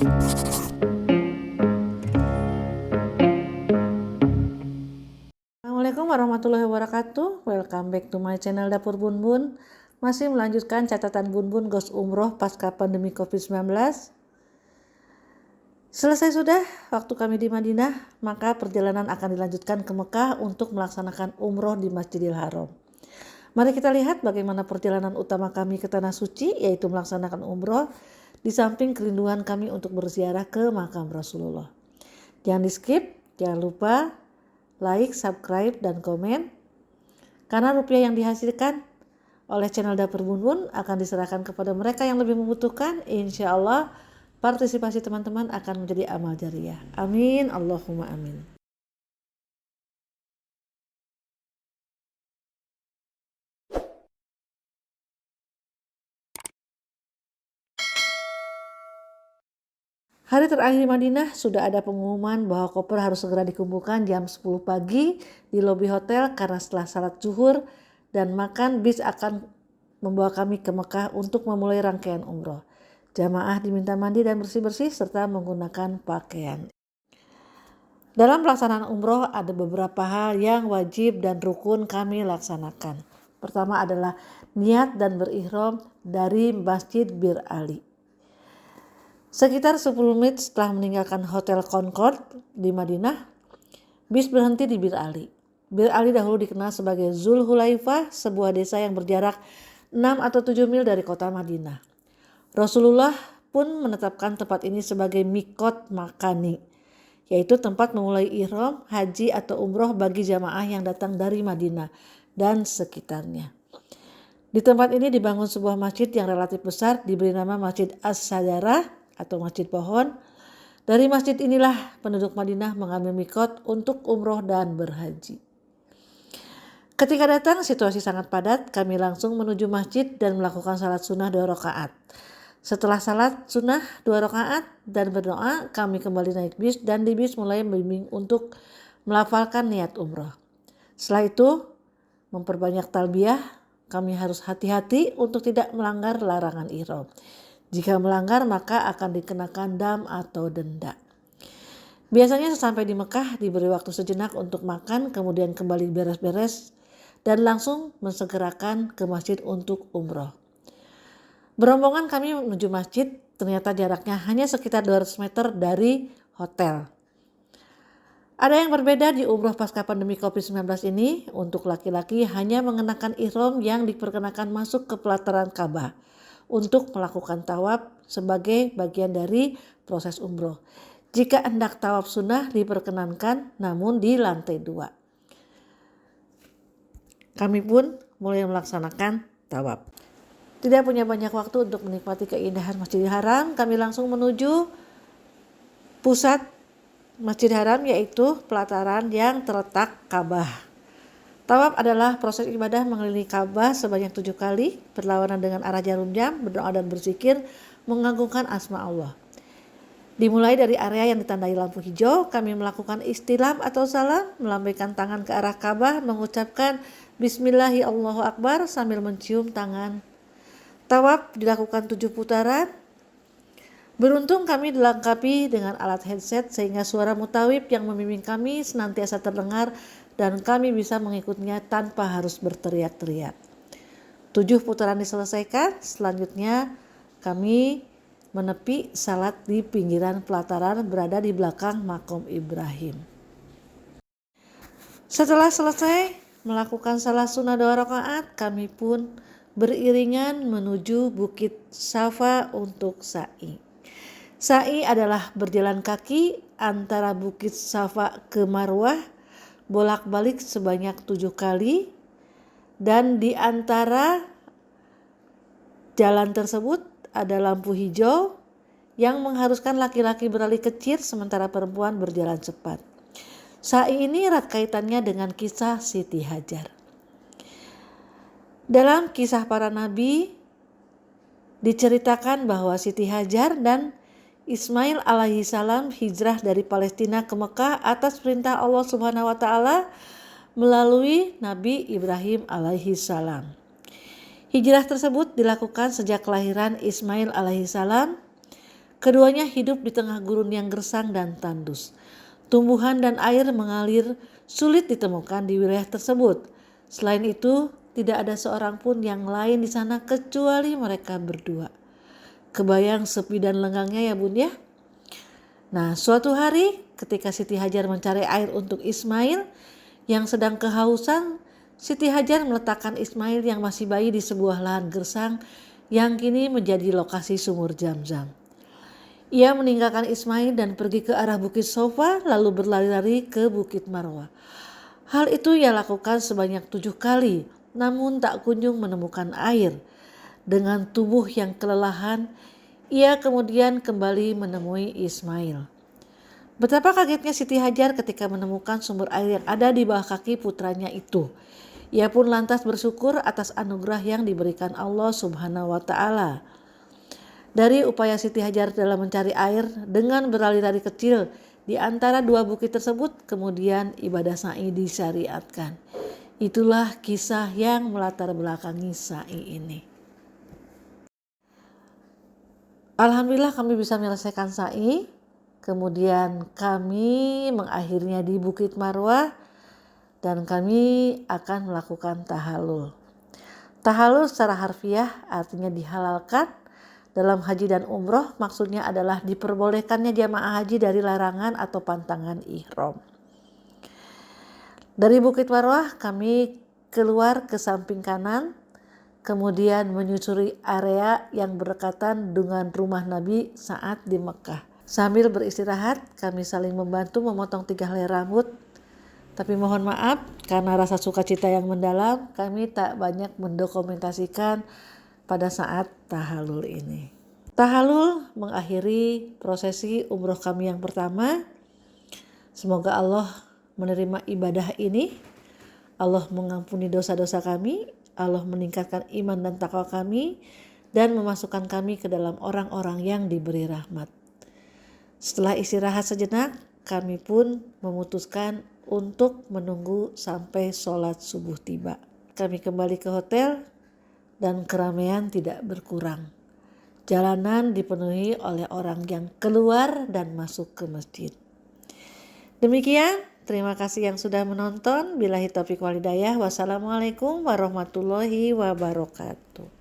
Assalamualaikum warahmatullahi wabarakatuh. Welcome back to my channel Dapur Bun Bun. Masih melanjutkan catatan Bun Bun Ghost Umroh pasca pandemi COVID-19. Selesai sudah waktu kami di Madinah, maka perjalanan akan dilanjutkan ke Mekah untuk melaksanakan umroh di Masjidil Haram. Mari kita lihat bagaimana perjalanan utama kami ke Tanah Suci, yaitu melaksanakan umroh, di samping kerinduan kami untuk berziarah ke makam Rasulullah. Jangan di skip, jangan lupa like, subscribe, dan komen. Karena rupiah yang dihasilkan oleh channel Dapur Bun Bun akan diserahkan kepada mereka yang lebih membutuhkan. Insya Allah partisipasi teman-teman akan menjadi amal jariah. Amin, Allahumma amin. Hari terakhir di Madinah sudah ada pengumuman bahwa koper harus segera dikumpulkan jam 10 pagi di lobi hotel karena setelah salat zuhur dan makan bis akan membawa kami ke Mekah untuk memulai rangkaian umroh. Jamaah diminta mandi dan bersih-bersih serta menggunakan pakaian. Dalam pelaksanaan umroh ada beberapa hal yang wajib dan rukun kami laksanakan. Pertama adalah niat dan berihram dari Masjid Bir Ali. Sekitar 10 menit setelah meninggalkan Hotel Concord di Madinah, bis berhenti di Bir Ali. Bir Ali dahulu dikenal sebagai Zul Hulaifah, sebuah desa yang berjarak 6 atau 7 mil dari kota Madinah. Rasulullah pun menetapkan tempat ini sebagai Mikot Makani, yaitu tempat memulai ihram, haji atau umroh bagi jamaah yang datang dari Madinah dan sekitarnya. Di tempat ini dibangun sebuah masjid yang relatif besar diberi nama Masjid As-Sajarah atau Masjid Pohon. Dari masjid inilah penduduk Madinah mengambil mikot untuk umroh dan berhaji. Ketika datang situasi sangat padat, kami langsung menuju masjid dan melakukan salat sunnah 2 rakaat. Setelah salat sunnah 2 rakaat dan berdoa, kami kembali naik bis dan di bis mulai membimbing untuk melafalkan niat umroh. Setelah itu memperbanyak talbiyah, kami harus hati-hati untuk tidak melanggar larangan ihram. Jika melanggar maka akan dikenakan dam atau denda. Biasanya sesampai di Mekah diberi waktu sejenak untuk makan, kemudian kembali beres-beres dan langsung mensegerakan ke masjid untuk umroh. Berombongan kami menuju masjid, ternyata jaraknya hanya sekitar 200 meter dari hotel. Ada yang berbeda di umroh pasca pandemi COVID-19 ini. Untuk laki-laki hanya mengenakan ihram yang diperkenakan masuk ke pelataran Ka'bah untuk melakukan tawaf sebagai bagian dari proses umroh. Jika hendak tawaf sunnah diperkenankan namun di lantai 2. Kami pun mulai melaksanakan tawaf. Tidak punya banyak waktu untuk menikmati keindahan Masjidil Haram, kami langsung menuju pusat Masjidil Haram, yaitu pelataran yang terletak Ka'bah. Tawaf adalah proses ibadah mengelilingi Ka'bah sebanyak 7 kali, berlawanan dengan arah jarum jam, berdoa dan berzikir, mengagungkan asma Allah. Dimulai dari area yang ditandai lampu hijau, kami melakukan istilam atau salam, melambaikan tangan ke arah Ka'bah, mengucapkan Bismillahi Allahu Akbar sambil mencium tangan. Tawaf dilakukan 7 putaran. Beruntung kami dilengkapi dengan alat headset sehingga suara mutawib yang membimbing kami senantiasa terdengar dan kami bisa mengikutinya tanpa harus berteriak-teriak. 7 putaran diselesaikan, selanjutnya kami menepi salat di pinggiran pelataran berada di belakang makom Ibrahim. Setelah selesai melakukan salat sunnah 2 rakaat, kami pun beriringan menuju Bukit Safa untuk sa'i. Sa'i adalah berjalan kaki antara Bukit Safa ke Marwah bolak-balik sebanyak 7 kali, dan di antara jalan tersebut ada lampu hijau yang mengharuskan laki-laki beralih kecil sementara perempuan berjalan cepat. Sa'i ini erat kaitannya dengan kisah Siti Hajar. Dalam kisah para nabi diceritakan bahwa Siti Hajar dan Ismail alaihi salam hijrah dari Palestina ke Mekah atas perintah Allah Subhanahu wa taala melalui Nabi Ibrahim alaihi salam. Hijrah tersebut dilakukan sejak kelahiran Ismail alaihi salam Keduanya hidup di tengah gurun yang gersang dan tandus. Tumbuhan dan air mengalir sulit ditemukan di wilayah tersebut. Selain itu, tidak ada seorang pun yang lain di sana kecuali mereka berdua. Kebayang sepi dan lenggangnya ya bun ya. Nah, suatu hari ketika Siti Hajar mencari air untuk Ismail yang sedang kehausan, Siti Hajar meletakkan Ismail yang masih bayi di sebuah lahan gersang yang kini menjadi lokasi sumur Zam-Zam. Ia meninggalkan Ismail dan pergi ke arah Bukit Sofa lalu berlari-lari ke Bukit Marwah. Hal itu ia lakukan sebanyak 7 kali, namun tak kunjung menemukan air. Dengan tubuh yang kelelahan, ia kemudian kembali menemui Ismail. Betapa kagetnya Siti Hajar ketika menemukan sumber air yang ada di bawah kaki putranya itu. Ia pun lantas bersyukur atas anugerah yang diberikan Allah Subhanahu wa Ta'ala. Dari upaya Siti Hajar dalam mencari air dengan berlari-lari kecil di antara dua bukit tersebut, kemudian ibadah sa'i disyariatkan. Itulah kisah yang melatar belakangi sa'i ini. Alhamdulillah kami bisa menyelesaikan sa'i. Kemudian kami mengakhirinya di Bukit Marwah dan kami akan melakukan tahallul. Tahallul secara harfiah artinya dihalalkan. Dalam haji dan umroh maksudnya adalah diperbolehkannya jamaah haji dari larangan atau pantangan ihram. Dari Bukit Marwah kami keluar ke samping kanan, kemudian menyusuri area yang berdekatan dengan rumah Nabi saat di Mekah. Sambil beristirahat kami saling membantu memotong 3 helai rambut. Tapi mohon maaf karena rasa sukacita yang mendalam kami tak banyak mendokumentasikan pada saat tahallul ini. Tahallul mengakhiri prosesi umroh kami yang pertama. Semoga Allah menerima ibadah ini. Allah mengampuni dosa-dosa kami. Allah meningkatkan iman dan takwa kami. Dan memasukkan kami ke dalam orang-orang yang diberi rahmat. Setelah istirahat sejenak, kami pun memutuskan untuk menunggu sampai sholat subuh tiba. Kami kembali ke hotel dan keramaian tidak berkurang. Jalanan dipenuhi oleh orang yang keluar dan masuk ke masjid. Demikian, terima kasih yang sudah menonton. Billahi taufiq wal hidayah. Wassalamualaikum warahmatullahi wabarakatuh.